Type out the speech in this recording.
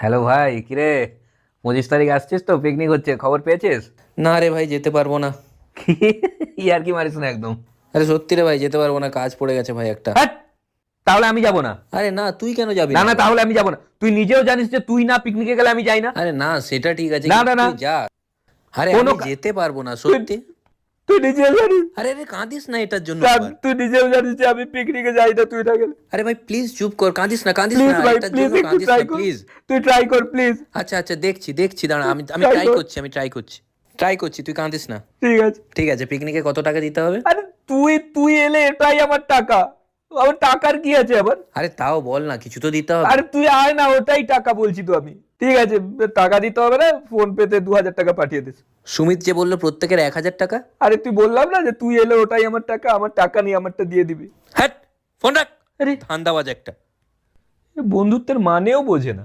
Hello ভাই, কিরে? 25 তারিখ আসছিস তো, পিকনিক হচ্ছে, খবর পেয়েছিস? না রে ভাই, যেতে পারবো না। কি? ইয়ার কি মারিস না একদম। আরে সত্যি রে ভাই, যেতে পারবো না, কাজ পড়ে গেছে ভাই একটা। হ্যাট! তাহলে আমি যাব না। আরে না, তুই কেন যাবি না না না, ভাই? তাহলে আমি যাব না। তুই নিজেও জানিস যে তুই না পিকনিকে গেলে আমি যাই না। আরে না, সেটা ঠিক আছে, না কিন্তু না না, তুই যা। আরে কোনো আমি যেতে পারবো না তুই সত্যি। তুই নিজেও জানিস। আরে আরে কাঁদিস না এটার জন্য আবার। তুই নিজেও জানিস যে আমি পিকনিকে যাই না তুই না গেলে। আরে ভাই প্লিজ চুপ কর, কাঁদিস না কাঁদিস প্লিজ না, ভাই, এটার প্লিজ জন্য একটু কাঁদিস ট্রাই না কর। প্লিজ। তুই ট্রাই কর প্লিজ। আচ্ছা আচ্ছা, দেখছি দেখছি, দাঁড়া, আমি ট্রাই ট্রাই কর। করছি, ট্রাই করছি, তুই কাঁদিস না। ঠিক আছে। ঠিক আছে, পিকনিকে কত টাকা দিতে হবে? আরে তুই তুই এলে এটাই আমার টাকা। আমার টাকার কি আছে আবার? আরে তাও বল না, কিছু তো দিতে হবে। আরে তুই আয় না, ওটাই টাকা বলছি তো আমি। ঠিক আছে, টাকা দিতে হবে না, ফোন পেতে 2000 টাকা পাঠিয়ে দিস। সুমিত যে বললো প্রত্যেকের 1,000 টাকা। আরে তুই বললাম না যে তুই এলে ওটাই আমার টাকা, আমার টাকা নিয়ে আমারটা দিয়ে দিবি। হ্যাট, ফোন রাখ। আরে ধান্দাবাজ একটা। এ বন্ধুত্বের মানেও বোঝে না।